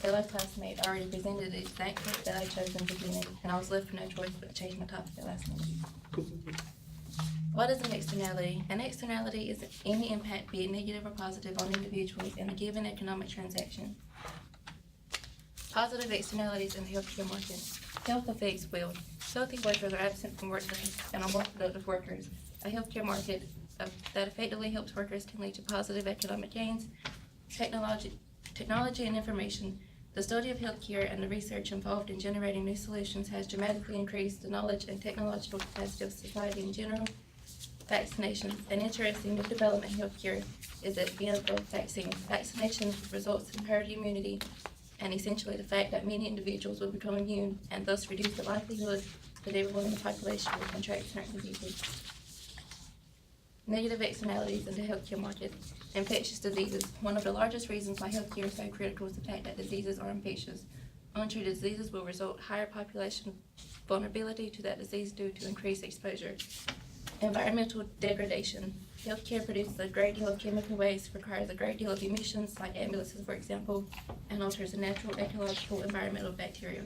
fellow classmate already presented the exact topic that I chose in the beginning, and I was left with no choice but to change my topic at last minute. What is an externality? An externality is any impact, be it negative or positive, on individuals in a given economic transaction. Positive externalities in the healthcare market. Health effects will. Healthy workers are absent from workplace and are more productive workers. A healthcare market that effectively helps workers can lead to positive economic gains. Technology and information. The study of healthcare and the research involved in generating new solutions has dramatically increased the knowledge and technological capacity of society in general. Vaccinations. An interesting new development in healthcare is the advent of vaccines. Vaccination results in herd immunity, and essentially the fact that many individuals will become immune and thus reduce the likelihood that everyone in the population will contract certain diseases. Negative externalities in the healthcare market. Infectious diseases. One of the largest reasons why healthcare is so critical is the fact that diseases are infectious. Untreated diseases will result higher population vulnerability to that disease due to increased exposure. Environmental degradation. Healthcare produces a great deal of chemical waste, requires a great deal of emissions, like ambulances, for example, and alters the natural, ecological, environmental bacteria.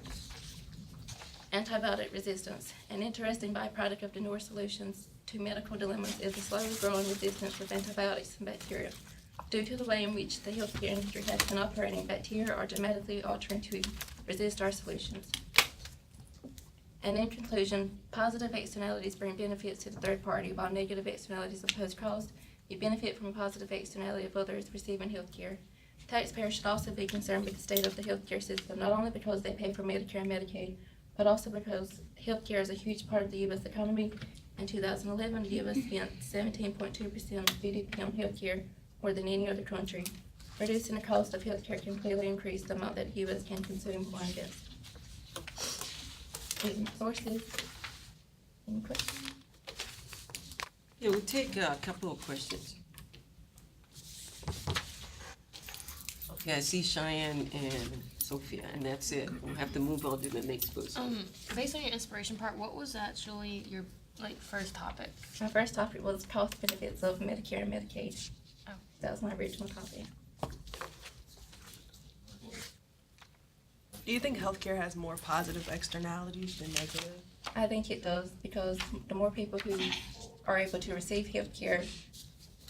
Antibiotic resistance. An interesting byproduct of the newer solutions to medical dilemmas is the slowly growing resistance of antibiotics and bacteria. Due to the way in which the healthcare industry has been operating, bacteria are dramatically altering to resist our solutions. And in conclusion, positive externalities bring benefits to the third party, while negative externalities impose cost. You benefit from a positive externality of others receiving health care. Taxpayers should also be concerned with the state of the healthcare system, not only because they pay for Medicare and Medicaid, but also because healthcare is a huge part of the U.S. economy. In 2011, the U.S. spent 17.2% of GDP on healthcare, more than any other country. Reducing the cost of healthcare can clearly increase the amount that the U.S. can consume or invest. Sources. Any questions? Yeah, we'll take a couple of questions. Okay, I see Cheyenne and Sophia, and that's it. We'll have to move on to the next person. Based on your inspiration part, what was actually your first topic? My first topic was cost benefits of Medicare and Medicaid. Oh. That was my original topic. Do you think healthcare has more positive externalities than negative? I think it does, because the more people who are able to receive health care,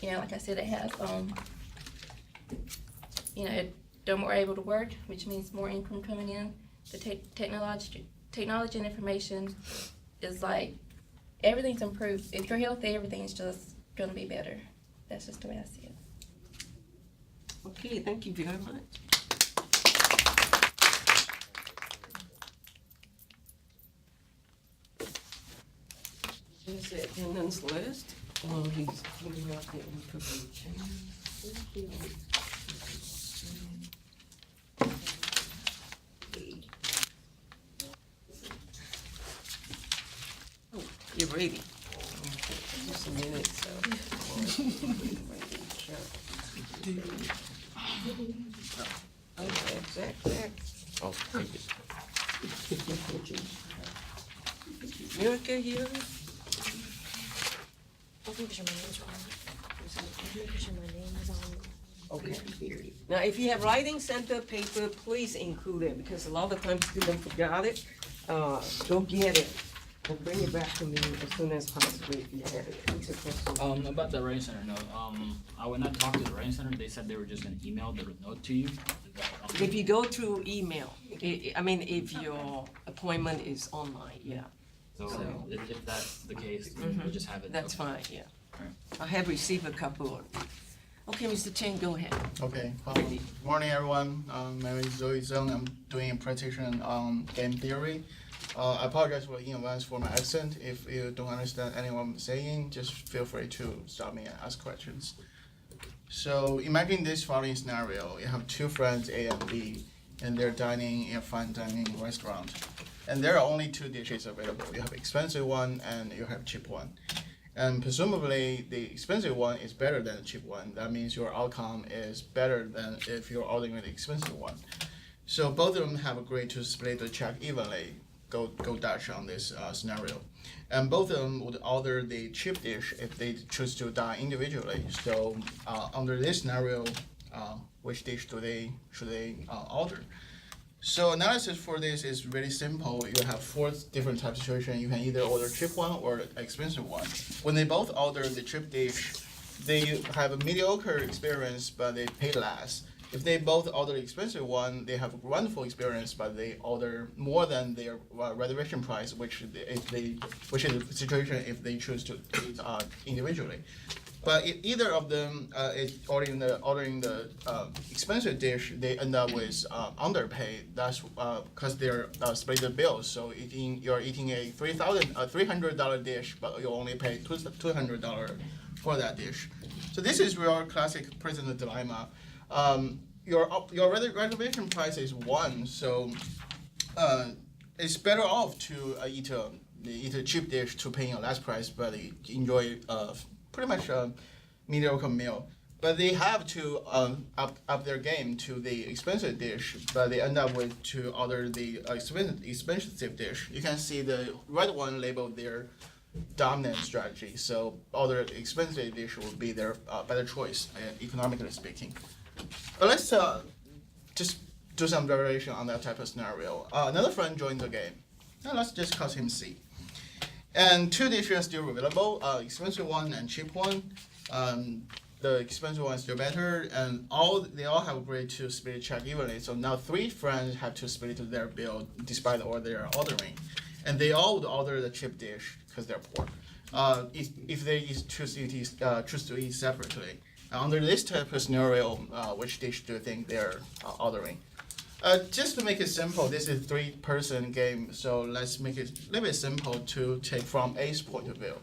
like I said, it has, they're more able to work, which means more income coming in. The technology and information is like, everything's improved. If you're healthy, everything's just gonna be better. That's just the way I see it. Okay, thank you very much. Here's the attendance list. While he's giving out the information. Oh, you're ready. Okay, just a minute, so. Okay, Zach. Oh, thank you. Miracle here? I'm pretty sure my name's wrong. I'm pretty sure my name is on. Okay. Now, if you have writing center paper, please include it, because a lot of times students forgot it. Go get it and bring it back to me as soon as possible if you have it. What's the question? About the writing center note, I went out to talk to the writing center, they said they were just gonna email the note to you. If you go through email, if your appointment is online, yeah, So if that's the case, we'll just have it. that's Okay. fine, yeah. Alright. I have received a couple of. Okay, Mr. Chen, go ahead. Okay, good morning everyone. My name is Zoe Zheng. I'm doing a presentation on game theory. I apologize in advance for my accent. If you don't understand anyone I'm saying, just feel free to stop me and ask questions. So imagine this following scenario. You have two friends, A and B, and they're dining in a fine dining restaurant. And there are only two dishes available. You have expensive one and you have cheap one. And presumably the expensive one is better than the cheap one. That means your outcome is better than if you're ordering the expensive one. So both of them have agreed to split the check evenly, go Dutch on this scenario. And both of them would order the cheap dish if they choose to dine individually. So under this scenario, which dish should they order? So analysis for this is really simple. You have four different types of situation. You can either order cheap one or expensive one. When they both order the cheap dish, they have a mediocre experience, but they pay less. If they both order the expensive one, they have a wonderful experience, but they order more than their reservation price, which is the situation if they choose to eat individually. But if either of them is ordering the expensive dish, they end up with underpay. That's because they're split the bill. So you're eating a $300 dish, but you only pay $200 for that dish. So this is your classic prisoner dilemma. Your reservation price is 1, so it's better off to eat a cheap dish to paying a less price, but enjoy pretty much a mediocre meal. But they have to up their game to the expensive dish, but they end up with to order the expensive dish. You can see the red one labeled their dominant strategy. So order the expensive dish will be their better choice, economically speaking. But let's just do some variation on that type of scenario. Another friend joined the game. Now let's just call him C. And 2 dishes are still available, expensive one and cheap one. The expensive one is still better, and they all have agreed to split the check evenly. So now 3 friends have to split their bill despite what they are ordering. And they all would order the cheap dish because they're poor. If they choose to eat separately. Under this type of scenario, which dish do you think they're ordering? Just to make it simple, this is a 3-person game, so let's make it a little bit simple to take from A's point of view.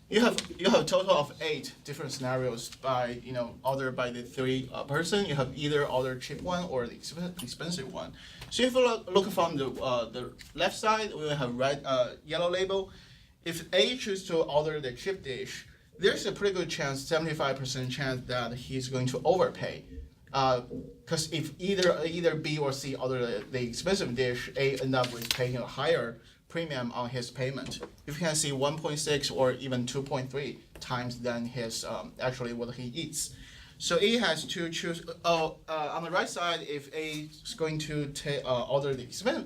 You have a total of 8 different scenarios by ordered by the 3 person. You have either order cheap one or the expensive one. So if you look from the left side, we will have yellow label. If A chooses to order the cheap dish, there's a pretty good chance, 75% chance that he's going to overpay. Because if either B or C order the expensive dish, A end up with paying a higher premium on his payment. You can see 1.6 or even 2.3 times than his actually what he eats. So A has to choose. On the right side, if A is going to order the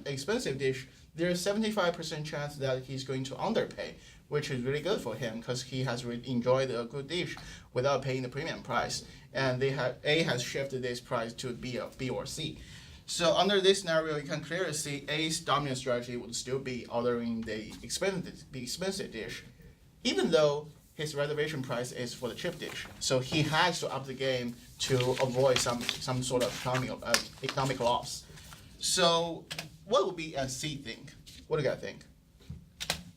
expensive dish, there's 75% chance that he's going to underpay, which is really good for him because he has enjoyed a good dish without paying the premium price. And A has shifted this price to B or C. So under this scenario, you can clearly see A's dominant strategy would still be ordering the expensive dish, even though his reservation price is for the cheap dish. So he has to up the game to avoid some sort of economic loss. So what would B and C think? What do you guys think?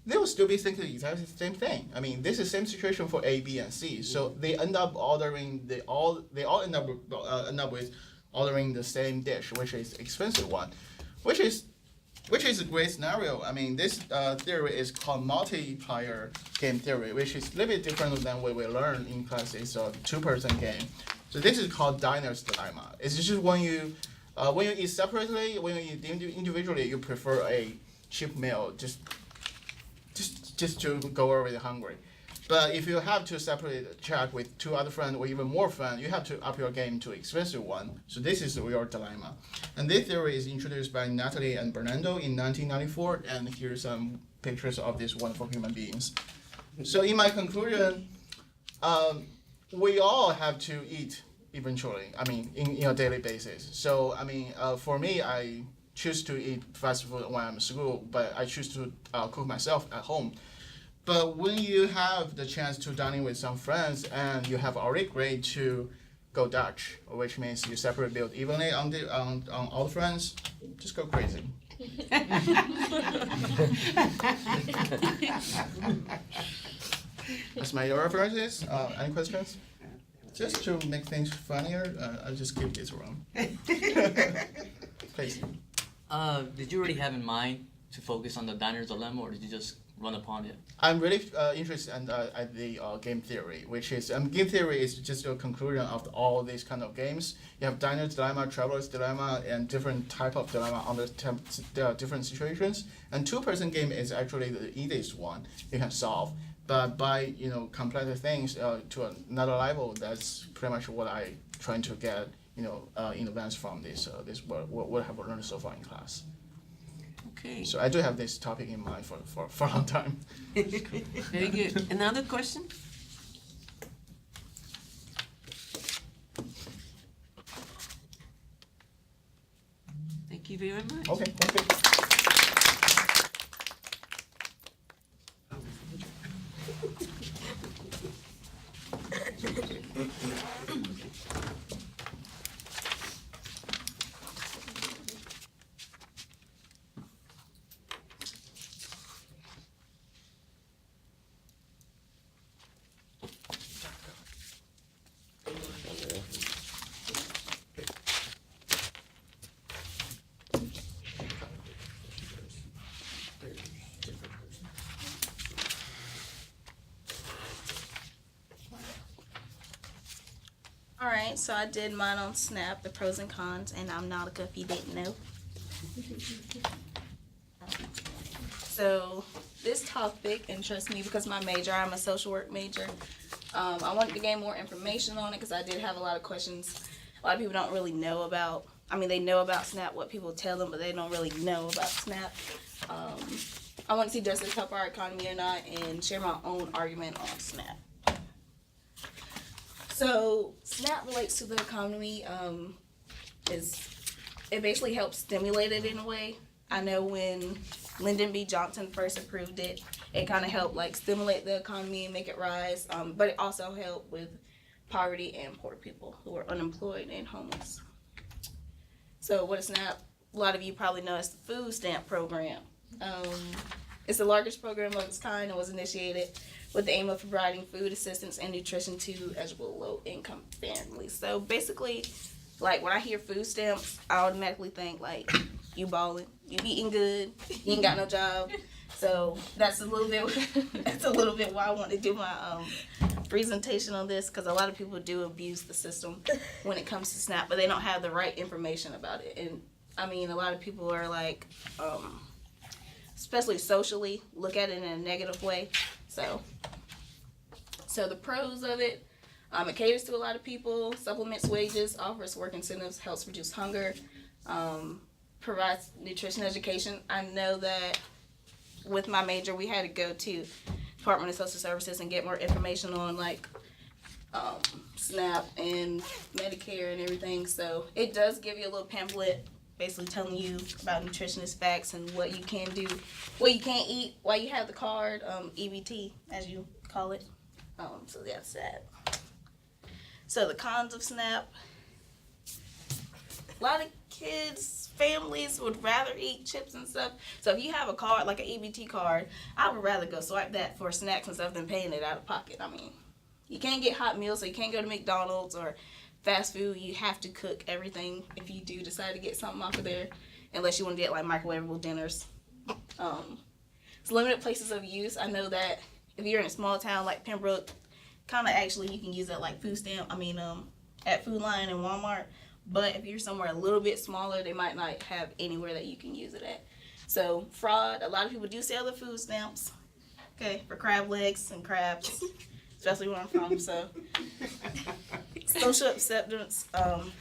They will still be thinking exactly the same thing. I mean, this is the same situation for A, B, and C. So they end up ordering they all end up with ordering the same dish, which is expensive one, which is a great scenario. I mean, this theory is called multiplayer game theory, which is a little bit different than what we learned in class. It's a 2-person game. So this is called diner's dilemma. It's just when you eat separately, when you eat individually, you prefer a cheap meal, just to go already hungry. But if you have to separate check with 2 other friends or even more friends, you have to up your game to expensive one. So this is your dilemma. And this theory is introduced by Natalie and Bernardo in 1994, and here's some pictures of these wonderful human beings. So in my conclusion, we all have to eat eventually, I mean, in a daily basis. So, I mean, for me, I choose to eat fast food when I'm in school, but I choose to cook myself at home. But when you have the chance to dine in with some friends and you have already agreed to go Dutch, which means you separate bill evenly on all the friends, just go crazy. That's my references. Any questions? Just to make things funnier, I'll just keep this around. Please. Did you already have in mind to focus on the diner's dilemma, or did you just run upon it? I'm really interested in at the game theory, which is game theory is just a conclusion of all these kind of games. You have diner's dilemma, traveler's dilemma, and different type of dilemma under different situations. And 2-person game is actually the easiest one you can solve. But by complex things to another level, that's pretty much what I trying to get in advance from this what have I learned so far in class. Okay, So I do have this topic in mind for a long time. very good. Another question? Thank you very much. Okay, thank you. Alright, so I did mine on Snap, the pros and cons, and I'm Nautica if you didn't know. So this topic interests me because my major, I'm a social work major. I wanted to gain more information on it because I did have a lot of questions. A lot of people don't really know about, they know about Snap, what people tell them, but they don't really know about Snap. I want to see does this help our economy or not, and share my own argument on Snap. So SNAP relates to the economy. It basically helps stimulate it in a way. I know when Lyndon B. Johnson first approved it, it kind of helped like stimulate the economy and make it rise. But it also helped with poverty and poor people who are unemployed and homeless. So what is SNAP? A lot of you probably know it's the food stamp program. It's the largest program of its kind and was initiated with the aim of providing food assistance and nutrition to eligible low-income families. So basically, like when I hear food stamps, I automatically think like you balling, you eating good, you ain't got no job. So that's a little bit why I want to do my presentation on this, because a lot of people do abuse the system when it comes to SNAP, but they don't have the right information about it. And a lot of people are like, especially socially, look at it in a negative way. So the pros of it, it caters to a lot of people, supplements wages, offers work incentives, helps reduce hunger, provides nutrition education. I know that with my major, we had to go to Department of Social Services and get more information on like SNAP and Medicare and everything. So it does give you a little pamphlet basically telling you about nutritionist facts and what you can do, what you can't eat while you have the card, EBT as you call it. So that's that. So the cons of SNAP. A lot of kids, families would rather eat chips and stuff. So if you have a card, like an EBT card, I would rather go swipe that for snacks and stuff than paying it out of pocket. You can't get hot meals, so you can't go to McDonald's or fast food. You have to cook everything if you do decide to get something off of there, unless you want to get like microwavable dinners. It's limited places of use. I know that if you're in a small town like Pembroke, kind of actually you can use it like at Food Lion and Walmart. But if you're somewhere a little bit smaller, they might not have anywhere that you can use it at. So fraud, a lot of people do sell the food stamps, okay, for crab legs and crabs, especially where I'm from. So social acceptance,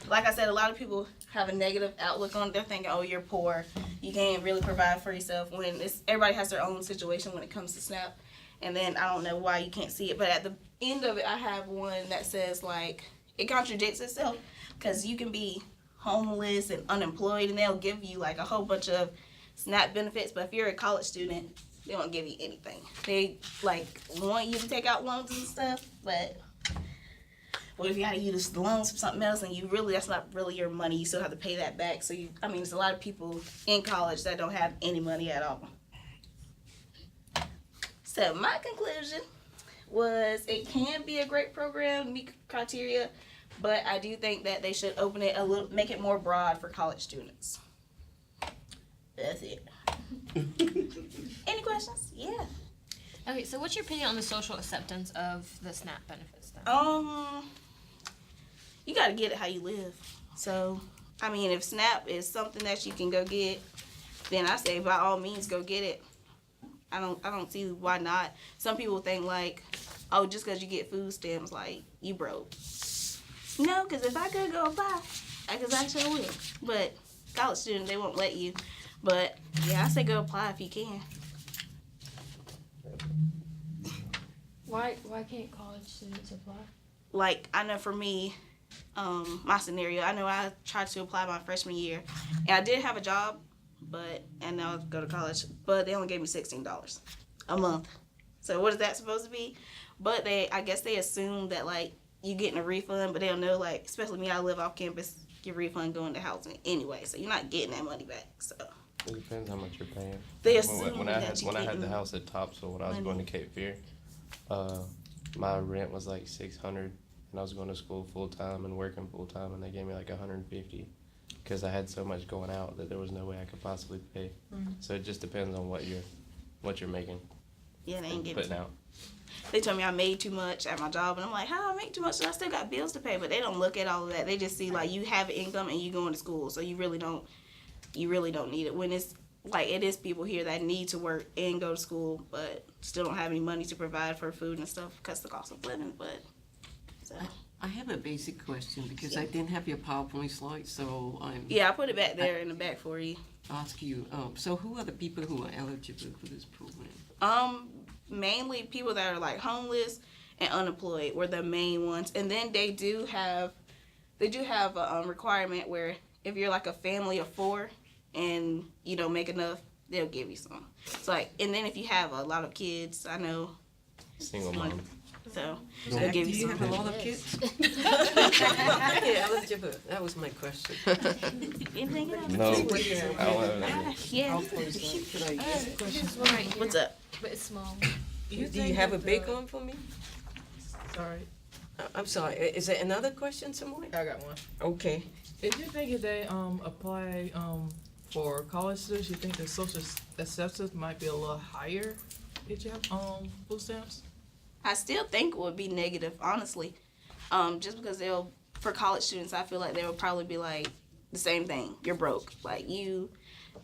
like I said, a lot of people have a negative outlook on it. They're thinking, oh, you're poor, you can't really provide for yourself, when everybody has their own situation when it comes to SNAP. And then I don't know why you can't see it, but at the end of it, I have one that says like it contradicts itself, because you can be homeless and unemployed and they'll give you like a whole bunch of SNAP benefits, but if you're a college student, they won't give you anything. They like want you to take out loans and stuff, but what if you gotta use the loans for something else and that's not really your money, you still have to pay that back. So there's a lot of people in college that don't have any money at all. So my conclusion was it can be a great program, meet criteria, but I do think that they should open it a little, make it more broad for college students. That's it. Any questions? Yeah. Okay, so what's your opinion on the social acceptance of the SNAP benefits then? You gotta get it how you live. So, if SNAP is something that you can go get, then I say by all means go get it. I don't see why not. Some people think like, oh, just because you get food stamps, like you broke. No, because if I could go apply, because I sure will. But college students, they won't let you. But yeah, I say go apply if you can. Why can't college students apply? Like, I know for me, my scenario, I know I tried to apply my freshman year, and I did have a job, and now I go to college, but they only gave me $16 a month. So what is that supposed to be? But I guess they assume that, like, you getting a refund, but they don't know, like, especially me, I live off campus, your refund going to housing anyway, so you're not getting that money back, so. It depends how much you're paying. They When- assume when I that had you when I had the getting house at Topsail when I was money. going to Cape Fear, my rent was like $600, and I was going to school full time and working full time, and they gave me like $150 because I had so much going out that there was no way I could possibly pay. So it just depends on what you're making Yeah, they ain't and giving putting out. They told me I made too much at my job, and I'm like, how I make too much? So I still got bills to pay, but they don't look at all of that. They just see like you have income and you going to school, so you really don't need it. When it's like it is people here that need to work and go to school, but still don't have any money to provide for food and stuff because the cost of living. But so I have a basic question because I didn't have your PowerPoint slide, so I'm yeah, I put it back there in the back for you. ask you. So who are the people who are eligible for this program? Mainly people that are like homeless and unemployed were the main ones, and then they do have a requirement where if you're like a family of 4 and you don't make enough, they'll give you some. It's like, and then if you have a lot of kids, I know, Single mom. so they'll give Do you you some. have a lot of kids? Yeah, eligible. That was my question. Anything else? No, I don't have any. Yeah. What's up? But it's small. Do you have a big one for me? Sorry, I'm sorry. Is there another question somewhere? I got one. Okay. If you think if they apply for college students, you think the social acceptance might be a little higher if you have food stamps? I still think it would be negative, honestly. Just because for college students, I feel like they would probably be like the same thing. You're broke. Like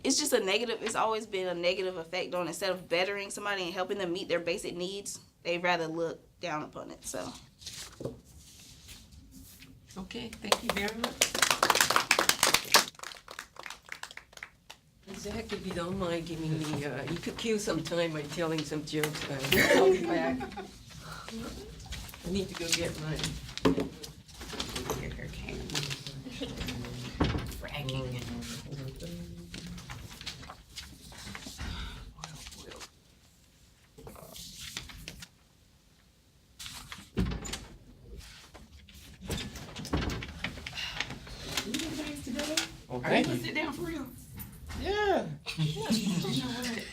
it's just a negative. It's always been a negative effect on instead of bettering somebody and helping them meet their basic needs, they'd rather look down upon it. So Okay, thank you very much. Zach, if you don't mind giving me, you could kill some time by telling some jokes. I'll be back. I need to go get mine. Get her can. Fracking. Okay. Sit down for real. Yeah.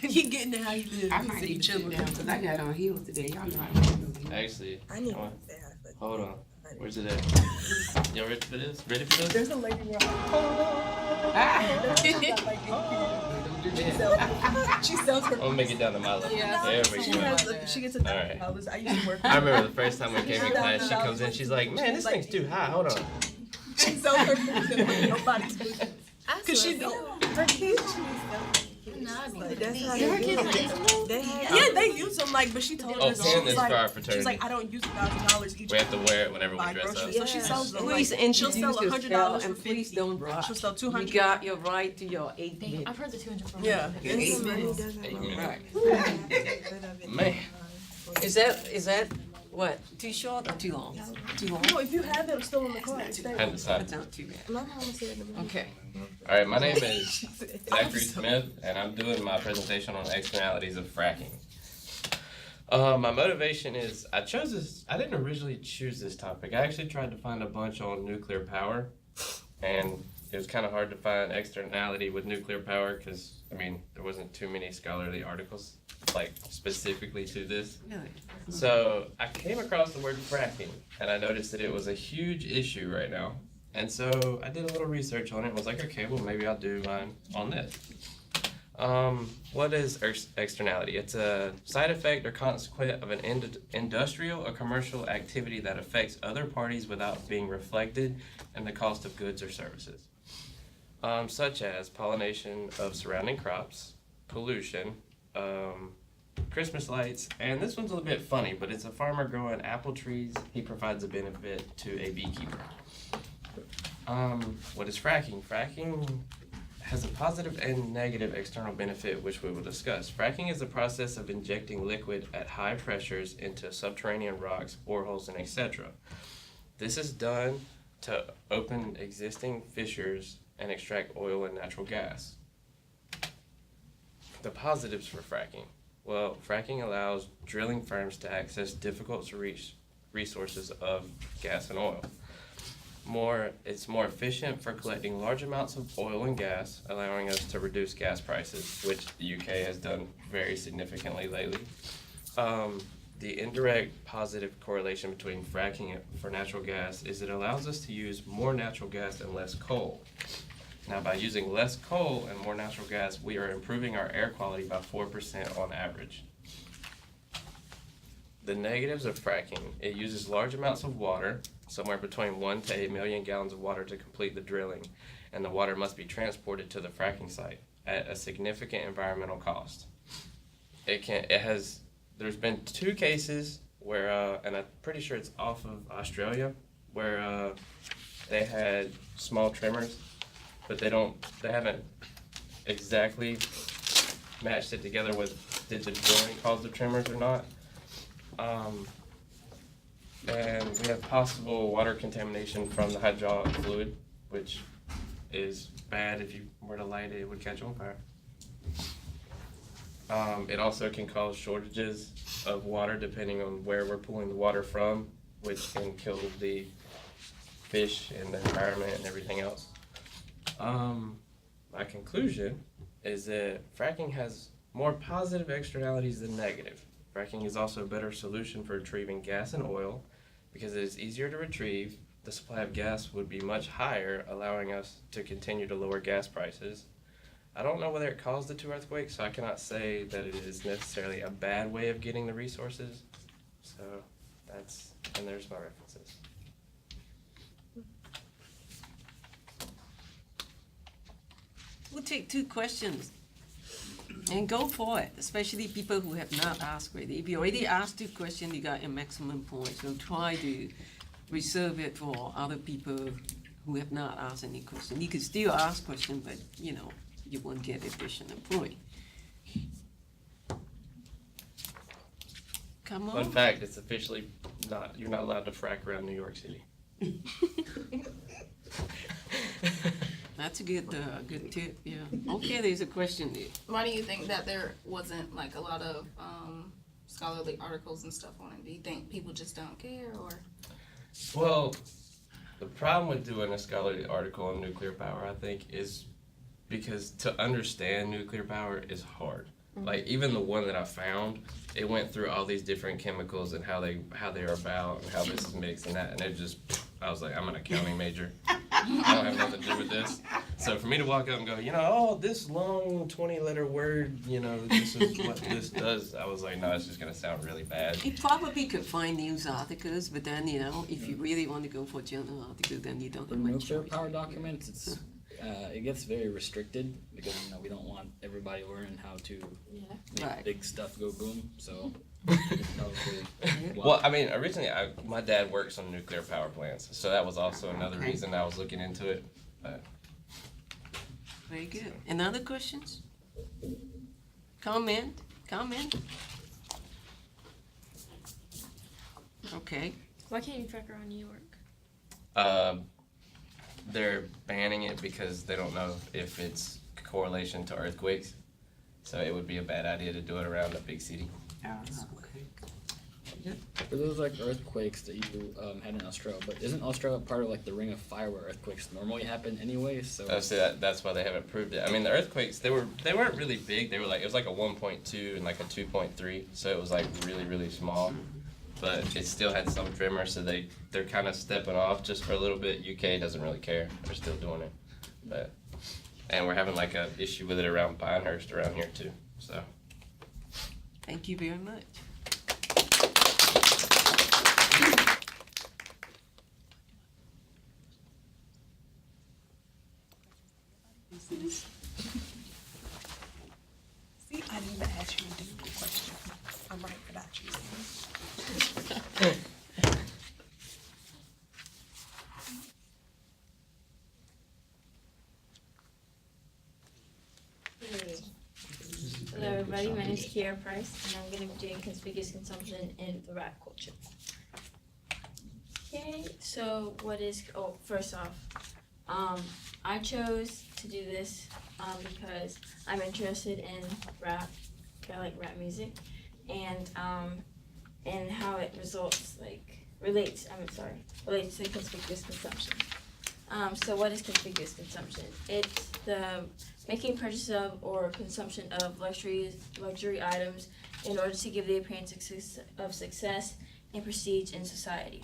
He getting it how you live. I might need to sit down because I got on heels today. Y'all know I don't do heels. Actually, I need hold on. that. Hold on. Where's it at? Y'all ready for this? Ready for this? There's a lady around. Ah. She sells her. I'm gonna make it down to my level. There we She go. has. She gets $1,000. I used to work. I remember the first time we came in class, she comes in, she's like, man, this thing's too high, hold on. She sells her food and nobody. Cause she don't. Her kids. That's how yeah, they use them like, but she told Oh, us Pam she's is for our like, fraternity. she's like, I don't use $1,000 each. We have to wear it whenever we buy dress up. groceries. So she sells them. Please Like, introduce she'll sell $100 yourself for and please don't rush. She'll sell You 200. got your right to your 8 minutes. I've heard the 200 from Yeah. Your 8 minutes. 8 minutes. Right. Man. Is that what? Too short or too long? Too long? No, if you have them still in the car, it's there. Had to decide. That's not too bad. My mama said in the morning. Okay. Alright, my name is Zachary Smith, and I'm doing my presentation on externalities of fracking. My motivation is, I didn't originally choose this topic. I actually tried to find a bunch on nuclear power, and it was kind of hard to find externality with nuclear power because, I mean, there wasn't too many scholarly articles, like, specifically to this. Really? So I came across the word fracking, and I noticed that it was a huge issue right now. And so I did a little research on it and was like, okay, well, maybe I'll do mine on this. What is externality? It's a side effect or consequence of an industrial or commercial activity that affects other parties without being reflected in the cost of goods or services, such as pollination of surrounding crops, pollution, Christmas lights, and this one's a little bit funny, but it's a farmer growing apple trees. He provides a benefit to a beekeeper. What is fracking? Fracking has a positive and negative external benefit, which we will discuss. Fracking is the process of injecting liquid at high pressures into subterranean rocks, boreholes, and etc. This is done to open existing fissures and extract oil and natural gas. The positives for fracking. Well, fracking allows drilling firms to access difficult to reach resources of gas and oil. It's more efficient for collecting large amounts of oil and gas, allowing us to reduce gas prices, which the UK has done very significantly lately. The indirect positive correlation between fracking for natural gas is it allows us to use more natural gas and less coal. Now, by using less coal and more natural gas, we are improving our air quality by 4% on average. The negatives of fracking: it uses large amounts of water, somewhere between 1 to 8 million gallons of water to complete the drilling, and the water must be transported to the fracking site at a significant environmental cost. There's been 2 cases where, and I'm pretty sure it's off of Australia, where they had small tremors, but they haven't exactly matched it together with did the drilling cause the tremors or not. And we have possible water contamination from the hydraulic fluid, which is bad. If you were to light it, it would catch on fire. It also can cause shortages of water depending on where we're pulling the water from, which can kill the fish and the environment and everything else. My conclusion is that fracking has more positive externalities than negative. Fracking is also a better solution for retrieving gas and oil because it is easier to retrieve. The supply of gas would be much higher, allowing us to continue to lower gas prices. I don't know whether it caused the 2 earthquakes, so I cannot say that it is necessarily a bad way of getting the resources. So and there's my references. We'll take 2 questions and go for it, especially people who have not asked already. If you already asked 2 questions, you got a maximum point. So try to reserve it for other people who have not asked any question. You can still ask questions, but you won't get additional point. Come on. Fun fact, it's officially you're not allowed to frack around New York City. That's a good tip, yeah. Okay, there's a question there. Why do you think that there wasn't like a lot of scholarly articles and stuff on it? Do you think people just don't care, or? Well, the problem with doing a scholarly article on nuclear power, I think, is because to understand nuclear power is hard. Like, even the one that I found, it went through all these different chemicals and how they're about and how this is mixed and that, and it just, I was like, I'm an accounting major. I don't have nothing to do with this. So for me to walk up and go, this long 20-letter word, this is what this does, I was like, no, it's just going to sound really bad. You probably could find news articles, but then, if you really want to go for journal article, then you don't For have much nuclear choice. power documents, it gets very restricted because we don't want everybody learning how to make Right. big stuff go boom. So probably, Well, I mean, originally, my dad works on nuclear power plants, so that was also another Okay. reason I was looking into it. But Very good. And other questions? Comment? Okay. Why can't you frack around New York? they're banning it because they don't know if it's correlation to earthquakes. So it would be a bad idea to do it around a big city. For those earthquakes that you had in Australia, but isn't Australia part of the Ring of Fire where earthquakes normally happen anyway? So That's why they haven't proved it. I mean, the earthquakes they weren't really big. They were it was a 1.2 and a 2.3, so it was really small. But it still had some tremor, so they're kind of stepping off just for a little bit. UK doesn't really care; they're still doing it, and we're having a issue with it around Pinehurst around here too. So. Thank you very much. See, I didn't even ask you to do it. question. I'm right for that choosing. Hello everybody, my name is Kiara Price and I'm going to be doing conspicuous consumption in the rap culture. Okay, so first off, I chose to do this because I'm interested in rap, I like rap music, and how it relates to conspicuous consumption. So what is conspicuous consumption? It's the making purchase of or consumption of luxury items in order to give the appearance of success and prestige in society.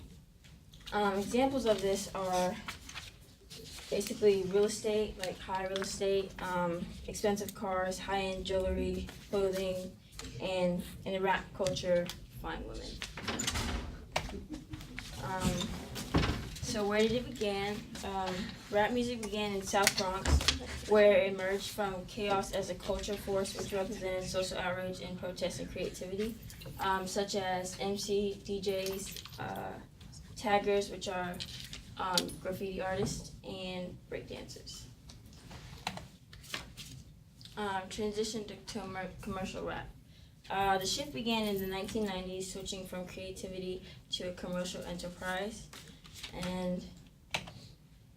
Examples of this are basically real estate, like high real estate, expensive cars, high-end jewelry, clothing, and in the rap culture, fine women. So where did it begin? Rap music began in South Bronx, where it emerged from chaos as a culture force which represented social outrage and protest and creativity, such as MC, DJs, taggers, which are graffiti artists, and breakdancers. Transition to commercial rap. The shift began in the 1990s, switching from creativity to a commercial enterprise. And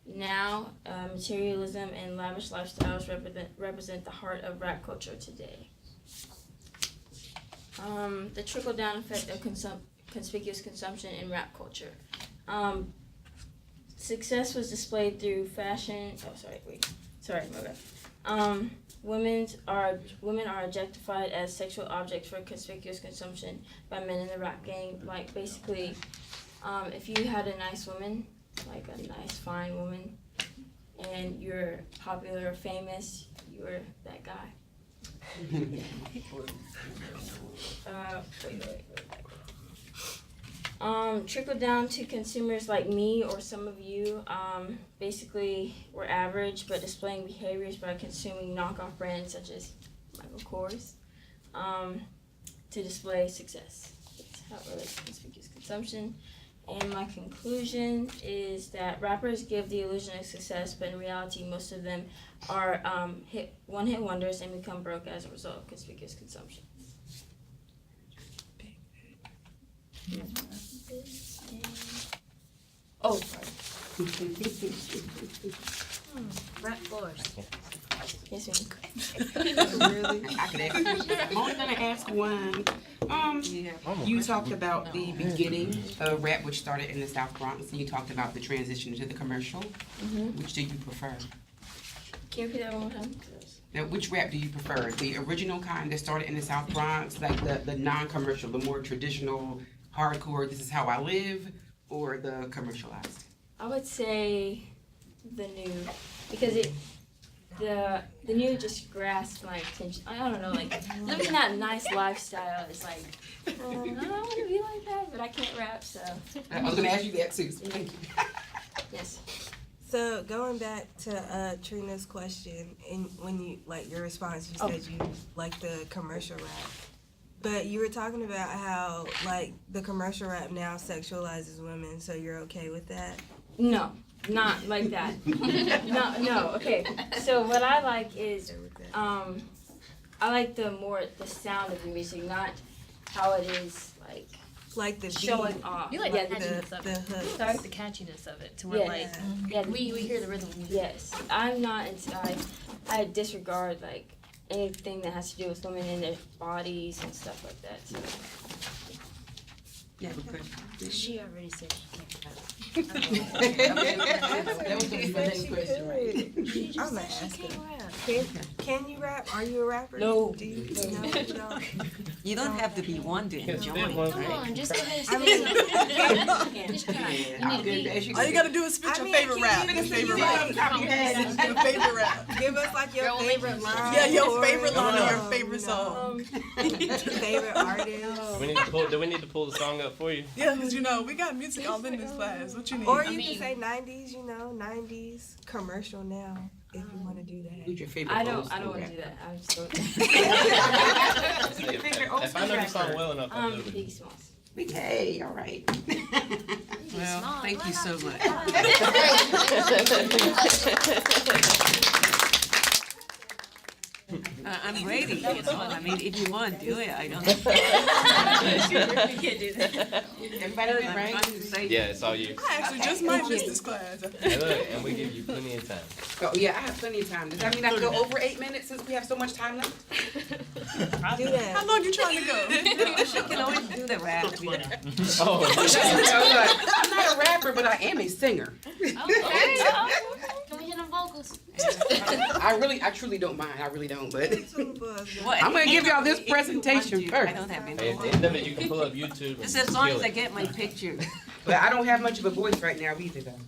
now, materialism and lavish lifestyles represent the heart of rap culture today. The trickle-down effect of conspicuous consumption in rap culture. Success was displayed through fashion. Women are objectified as sexual objects for conspicuous consumption by men in the rap game. Like basically, if you had a nice woman, like a nice fine woman, and you're popular or famous, you're that guy. Trickle down to consumers like me or some of you. Basically, we're average, but displaying behaviors by consuming knockoff brands such as Michael Kors to display success. That's how it relates to conspicuous consumption. And my conclusion is that rappers give the illusion of success, but in reality, most of them are one-hit wonders and become broke as a result of conspicuous consumption. Oh, sorry. Rap floors. Yes, ma'am. Really? I could ask. I'm only gonna ask one. You talked about the beginning of rap, which started in the South Bronx, and you talked about the transition to the commercial. Which do you prefer? Can you repeat that one more time? Now, which rap do you prefer? The original kind that started in the South Bronx, like the non-commercial, the more traditional, hardcore, this is how I live, or the commercialized? I would say the new, because the new just grasped my attention. I don't know, like living that nice lifestyle is like, I don't want to be like that, but I can't rap, so. I was gonna ask you that too, so thank you. Yes. So going back to Trina's question, and when you like your response, you said you like the commercial rap, but you were talking about how like the commercial rap now sexualizes women. So you're okay with that? No, not like that. No. Okay. So what I like is, I like the sound of the music, not how it is like the showing beat. off. You like yeah, the catchiness of it. hooks. Sorry? The catchiness of it, to where we hear the rhythm. Yes, I'm not into. I disregard like anything that has to do with women and their bodies and stuff like that. So. Yeah, because She already said she can't rap. that was the next question, right? I'm gonna ask She her. can't rap. Can you rap? Are you a rapper? No. Do you? No, you don't? You don't have to be one to enjoy. Come on, just go ahead I and mean, Just try. You need to be. all you gotta do is spit your favorite rap. Your favorite rap. Your favorite rap. Give us like your favorite line. Yeah, your favorite line of your favorite song. Favorite artist. Do we need to pull the song up for you? Yeah, because we got music all in this class. What you need? Or you can say 90s, 90s commercial now. if you wanna do that. Who's your favorite I old don't school want to rapper? do that. I'm so. Who's your favorite old If I school know the song rapper? well enough, I'll do it. Biggie Smalls. Hey, all right. Well, thank you so much. I'm ready, you know, I mean, if you want to do it, I don't. Everybody all I'm right? trying to say- Yeah, it's all you. I actually just might miss this class. Hey, look, and we give you plenty of time. Oh, yeah, I have plenty of time. Does that mean I can go over 8 minutes since we have so much time left? Do that. How long you trying to go? She can always do the rap. Oh, I'm not a rapper, but I am a singer. Okay. Can we hear them vocals? I truly don't mind. I really don't, but What? I'm gonna give y'all this presentation I first. don't have hey, any. at the end of it, you can pull up YouTube. Just and as long kill as I it. get my picture. But I don't have much of a voice right now either, though.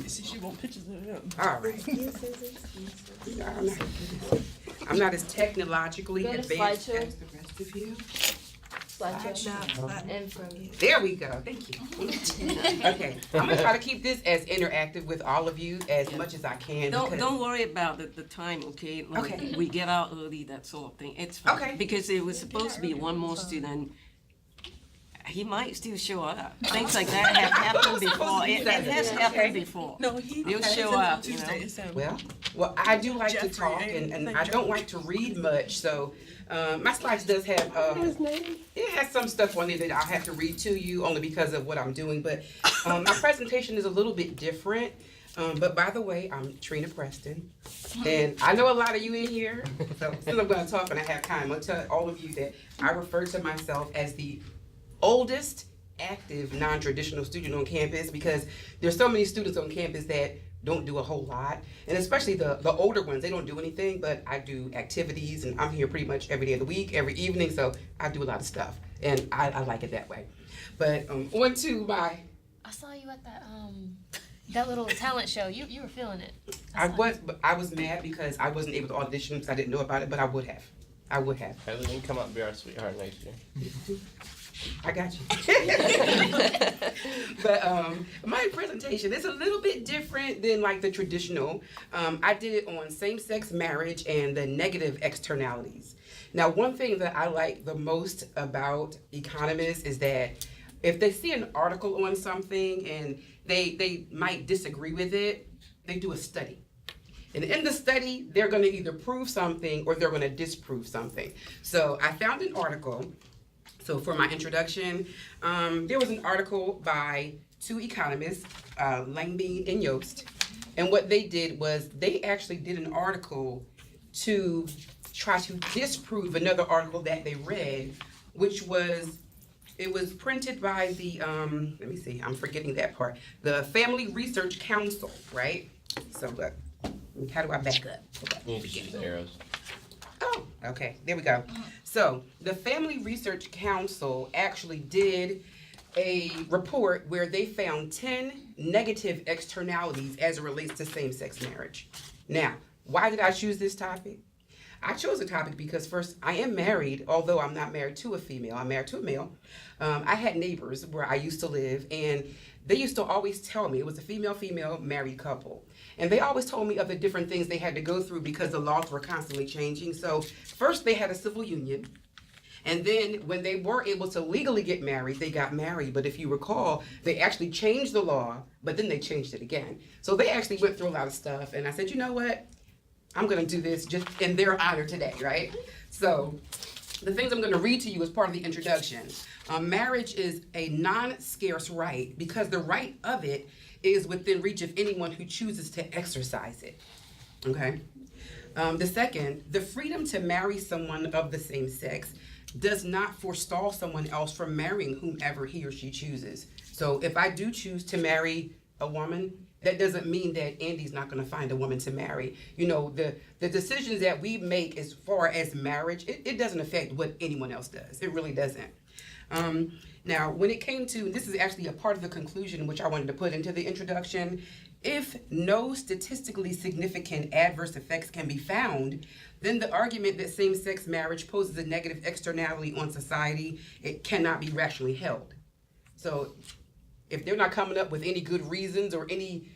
She want pictures of him. All right. I'm not as technologically Go to advanced slideshow. as the rest of you. Slideshow. And from you. There we go. Thank you. Okay, I'm gonna try to keep this as interactive with all of you as much as I can. Don't because- don't worry about the time, okay? Like, Okay. we get out early, that sort of thing. It's fine. Okay. Because it was supposed to be one more student. He might still show up. Things like that have happened before. It has happened before. No, he. They'll okay, show it's up, on you know. Tuesday, it's him. Well, I do like to Jeffrey, talk, and thank I you. don't like to read much, so my slides does have, it has some stuff on there that I have to read to you, only because of what I'm doing, but my presentation is a little bit different. But by the way, I'm Trina Preston, and I know a lot of you in here, so since I'm gonna talk and I have time, I'll tell all of you that I refer to myself as the oldest active non-traditional student on campus, because there's so many students on campus that don't do a whole lot, and especially the older ones, they don't do anything, but I do activities, and I'm here pretty much every day of the week, every evening, so I do a lot of stuff, and I like it that way. But on to my, I saw you at that little talent show. You were feeling it. I was mad because I wasn't able to audition because I didn't know about it, but I would have. Haley, you can come up and be our sweetheart next year. I got you. But my presentation is a little bit different than like the traditional. I did it on same-sex marriage and the negative externalities. Now, one thing that I like the most about economists is that if they see an article on something and they might disagree with it, they do a study. And in the study, they're gonna either prove something or they're gonna disprove something. So I found an article. So for my introduction, there was an article by two economists, Langbein and Yost. And what they did was they actually did an article to try to disprove another article that they read, which was, it was printed by the, let me see, I'm forgetting that part, the Family Research Council, right? So look, how do I back up? You need to use the arrows. Oh, okay, there we go. So the Family Research Council actually did a report where they found 10 negative externalities as it relates to same-sex marriage. Now, why did I choose this topic? I chose the topic because first, I am married, although I'm not married to a female, I'm married to a male. I had neighbors where I used to live, and they used to always tell me, it was a female-female married couple. And they always told me of the different things they had to go through because the laws were constantly changing. So first they had a civil union. And then when they were able to legally get married, they got married. But if you recall, they actually changed the law, but then they changed it again. So they actually went through a lot of stuff. And I said, you know what? I'm gonna do this just in their honor today, right? So the things I'm gonna read to you as part of the introduction. Marriage is a non-scarce right because the right of it is within reach of anyone who chooses to exercise it, okay? The second, the freedom to marry someone of the same sex does not forestall someone else from marrying whomever he or she chooses. So if I do choose to marry a woman, that doesn't mean that Andy's not gonna find a woman to marry. You know, the decisions that we make as far as marriage, it doesn't affect what anyone else does. It really doesn't. Now, when it came to, this is actually a part of the conclusion which I wanted to put into the introduction, if no statistically significant adverse effects can be found, then the argument that same-sex marriage poses a negative externality on society, it cannot be rationally held. So if they're not coming up with any good reasons or any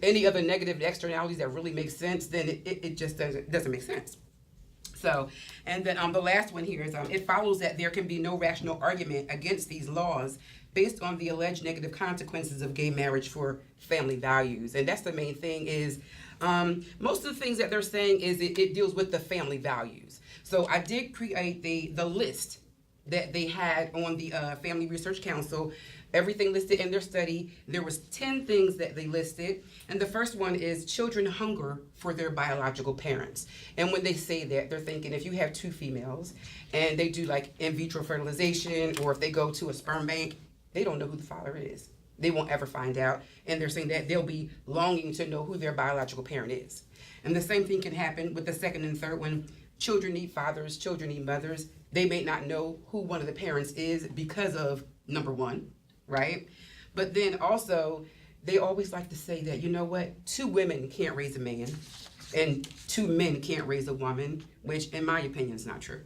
any other negative externalities that really make sense, then it just doesn't make sense. So, and then the last one here is it follows that there can be no rational argument against these laws based on the alleged negative consequences of gay marriage for family values. And that's the main thing is most of the things that they're saying is it deals with the family values. So I did create the list that they had on the Family Research Council, everything listed in their study. There was 10 things that they listed. And the first one is children hunger for their biological parents. And when they say that, they're thinking if you have two females and they do like in vitro fertilization, or if they go to a sperm bank, they don't know who the father is. They won't ever find out. And they're saying that they'll be longing to know who their biological parent is. And the same thing can happen with the second and third one. Children need fathers, children need mothers. They may not know who one of the parents is because of number one, right? But then also, they always like to say that, you know what, 2 women can't raise a man and 2 men can't raise a woman, which in my opinion is not true.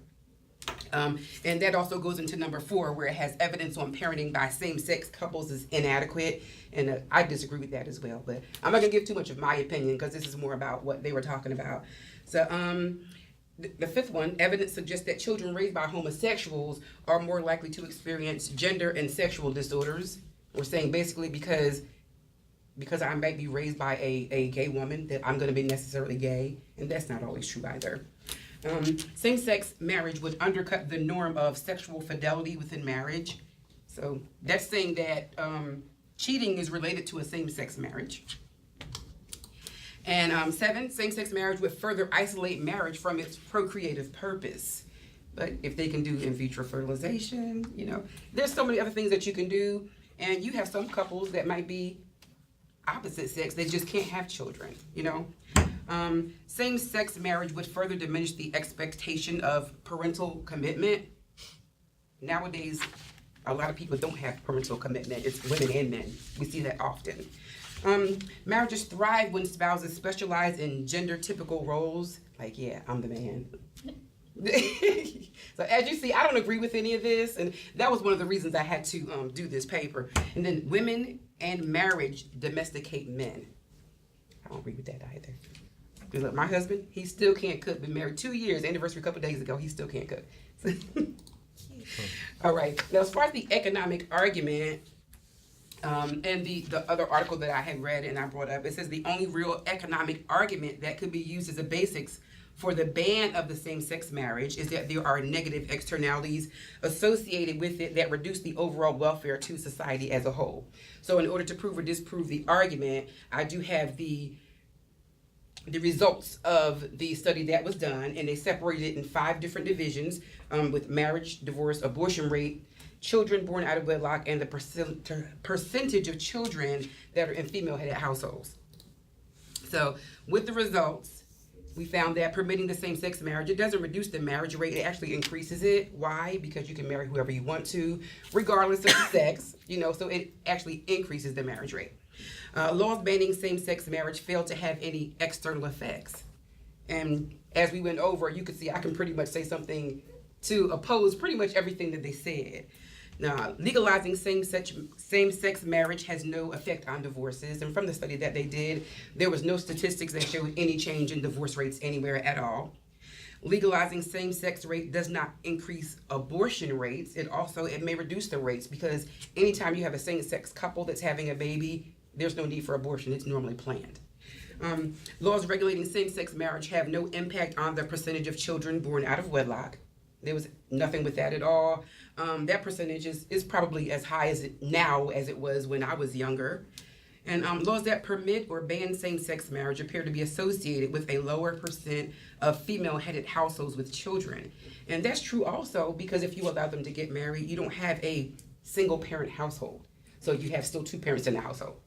And that also goes into number 4, where it has evidence on parenting by same-sex couples is inadequate. And I disagree with that as well. But I'm not going to give too much of my opinion because this is more about what they were talking about. So the 5th one, evidence suggests that children raised by homosexuals are more likely to experience gender and sexual disorders. We're saying basically because I might be raised by a gay woman that I'm going to be necessarily gay. And that's not always true either. Same-sex marriage would undercut the norm of sexual fidelity within marriage. So that's saying that cheating is related to a same-sex marriage. And 7, same-sex marriage would further isolate marriage from its procreative purpose. But if they can do in vitro fertilization, you know, there's so many other things that you can do. And you have some couples that might be opposite sex, they just can't have children, you know. Same-sex marriage would further diminish the expectation of parental commitment. Nowadays, a lot of people don't have parental commitment. It's women and men. We see that often. Marriages thrive when spouses specialize in gender-typical roles. Like, yeah, I'm the man. So as you see, I don't agree with any of this, and that was one of the reasons I had to do this paper. And then women and marriage domesticate men. I don't agree with that either. Because look, my husband, he still can't cook. Been married 2 years, anniversary a couple days ago, he still can't cook. All right, now as far as the economic argument, and the other article that I had read and I brought up, it says the only real economic argument that could be used as a basis for the ban of the same-sex marriage is that there are negative externalities associated with it that reduce the overall welfare to society as a whole. So in order to prove or disprove the argument, I do have the results of the study that was done, and they separated it in 5 different divisions with marriage, divorce, abortion rate, children born out of wedlock, and the percentage of children that are in female-headed households. So with the results, we found that permitting the same-sex marriage, it doesn't reduce the marriage rate, it actually increases it. Why? Because you can marry whoever you want to, regardless of the sex, you know, so it actually increases the marriage rate. Laws banning same-sex marriage fail to have any external effects. And as we went over, you could see I can pretty much say something to oppose pretty much everything that they said. Now, legalizing same-sex marriage has no effect on divorces. And from the study that they did, there was no statistics that showed any change in divorce rates anywhere at all. Legalizing same-sex rate does not increase abortion rates. It may reduce the rates because anytime you have a same-sex couple that's having a baby, there's no need for abortion. It's normally planned. Laws regulating same-sex marriage have no impact on the percentage of children born out of wedlock. There was nothing with that at all. That percentage is probably as high as it now as it was when I was younger. And laws that permit or ban same-sex marriage appear to be associated with a lower percent of female-headed households with children. And that's true also because if you allow them to get married, you don't have a single-parent household. So you have still 2 parents in the household.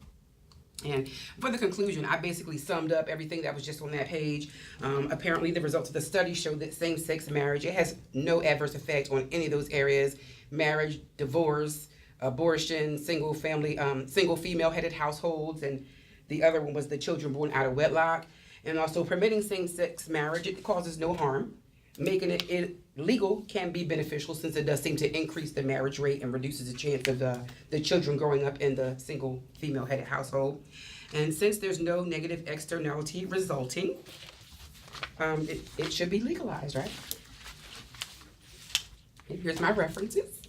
And for the conclusion, I basically summed up everything that was just on that page. Apparently, the results of the study showed that same-sex marriage, it has no adverse effect on any of those areas: marriage, divorce, abortion, single female-headed households, and the other one was the children born out of wedlock. And also, permitting same-sex marriage, it causes no harm. Making it legal can be beneficial since it does seem to increase the marriage rate and reduces the chance of the children growing up in the single female-headed household. And since there's no negative externality resulting, it should be legalized, right? And here's my references.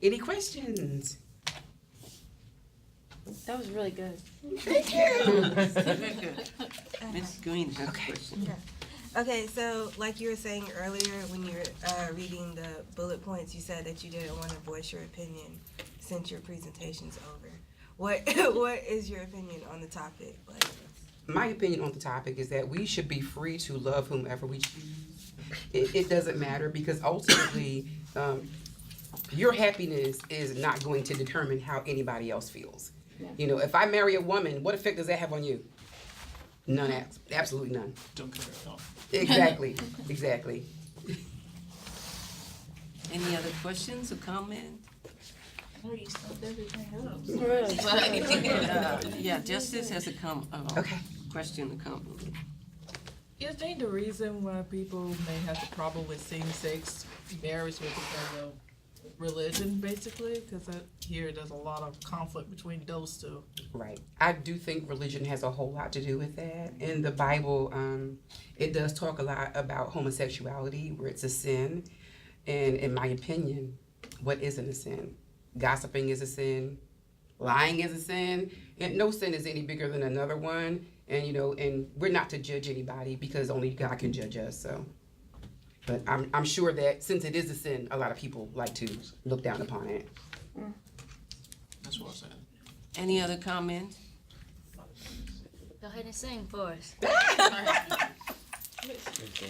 Any questions? That was really good. Thank you. Very good. Ms. Green has a question. Okay, so like you were saying earlier when you were reading the bullet points, you said that you didn't want to voice your opinion since your presentation's over. What is your opinion on the topic? Like, My opinion on the topic is that we should be free to love whomever we choose. It doesn't matter because ultimately, your happiness is not going to determine how anybody else feels. You know, if I marry a woman, what effect does that have on you? None, absolutely none. Don't care at all. Exactly. Any other questions or comments? Oh, you stuffed everything else. Yeah, Justice has a Okay. question or comment. You think the reason why people may have a problem with same-sex marriage was because of religion, basically? Because I hear there's a lot of conflict between those two. Right. I do think religion has a whole lot to do with that. In the Bible, it does talk a lot about homosexuality, where it's a sin. And in my opinion, what isn't a sin? Gossiping is a sin. Lying is a sin. And no sin is any bigger than another one. And, you know, and we're not to judge anybody because only God can judge us, so. But I'm sure that since it is a sin, a lot of people like to look down upon it. That's what I said. Any other comments? Go ahead and sing for us. You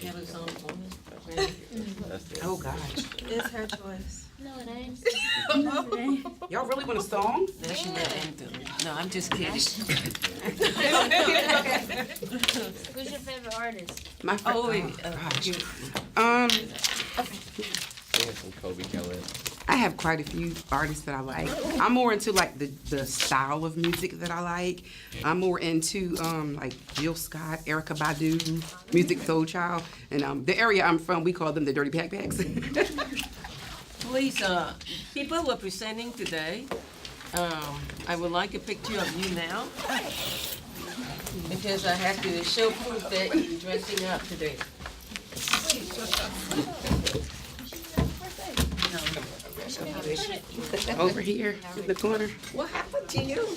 have a song for us? Oh, gosh. it's her choice. No, it ain't. Y'all really want a song? That's your anthem. No, I'm just kidding. Who's your favorite artist? My Oh, wait, gosh. Singing some Kobe Kelly. I have quite a few artists that I like. I'm more into like the style of music that I like. I'm more into like Jill Scott, Erykah Badu, Music Soul Child, and the area I'm from, we call them the Dirty Backpacks. Please, people who are presenting today, I would like a picture of you now. Because I have to show proof that you're dressing up today. Over here in the corner. What happened to you?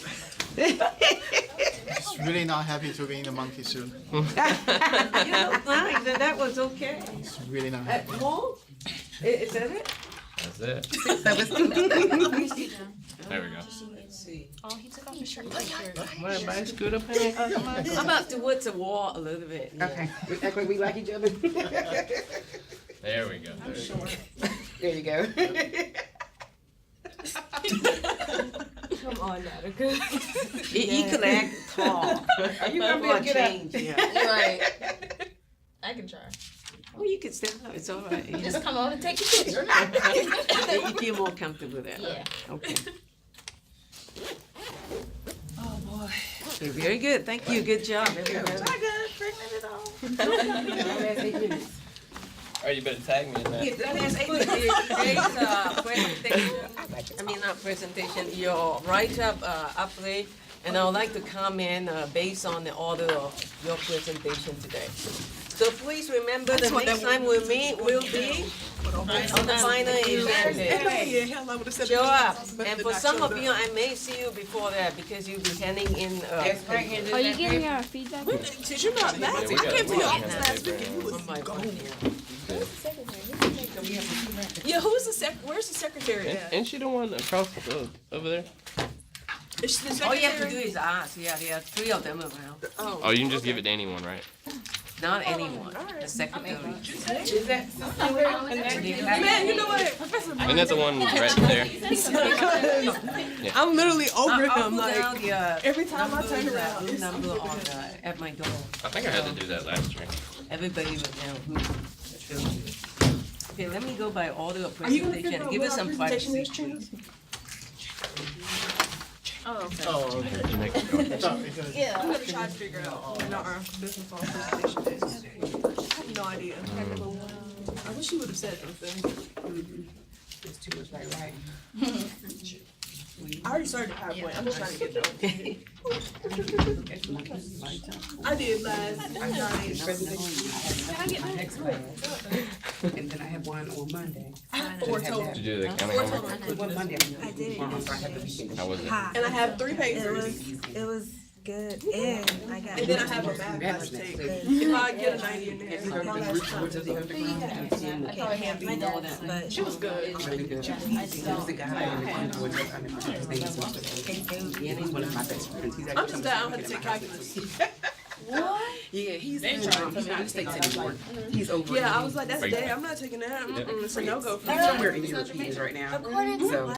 Just really not happy to be in the monkey suit. You look nice, and that was okay. It's really not happy. More? Is that it? That's it. There we go. Let's see. Oh, he took off his shirt. My advice, good opinion. How about towards the wall a little bit? Okay, we act like we like each other. There we go. There you go. Come on, Nautica. He could act tall. Are you gonna be able to get change, yeah. Right. I can try. Oh, you can stand up, it's all right. You Just come over and take your picture. you feel more comfortable there? Yeah. Okay. Oh, boy. Okay, very good, thank you, good job, everybody. Last 8 minutes. Alright, you better tag me in that. Today's presentation, not presentation, your write-up upgrade, and I would like to comment based on the order of your presentation today. So please remember the next time we meet will be on the final event day. Show up, and for some of you, I may see you before that because you'll be handing in. Are you getting our feedback? Since you're not nasty, I came to your office last week and you was gone. Yeah, who's where's the secretary at? Ain't she the one across over there? Is she the All you have to do secretary? is ask, yeah, there are 3 of them around. Oh, you can just give it to anyone, right? Not anyone, the secretary. Is that Man, you know what? Professor And that's the one right there. I'm literally over I'll him, put like, down the, every time I turn room around. number on at my door. I think I had to do that last year. Everybody would know who. Okay, let me go by order of Are you gonna presentation, figure out give what us our some presentation privacy. is, Trina? Oh, okay. Oh, okay. Yeah. I'm gonna try to figure out when our business law presentation is. I have no idea. I wish you would have said something. It's too much right. I already started the PowerPoint. I'm just trying to get done. I did last Friday. Next class. And then I have one on Monday. I have 4 total. Did you do the accounting Four homework? total. One Monday. I did. I'm sorry, I have the weekend. How was it? And I have 3 papers. It was good, and I got. And then I have a math class to take. If I get a 90 in there, Have you it's heard my the last roots time. of the underground? Have you seen the Can't be all that. But She was good. really good? There's a guy in the Concord, his name is Mr. Yeah, he's one of my best friends. He's I'm actually just glad I don't have to take calculus. Yeah, he's not in state anymore. He's over. Yeah, I was like, that's dead. I'm not taking that. It's a no-go for me. He's somewhere in Europe he is right now. So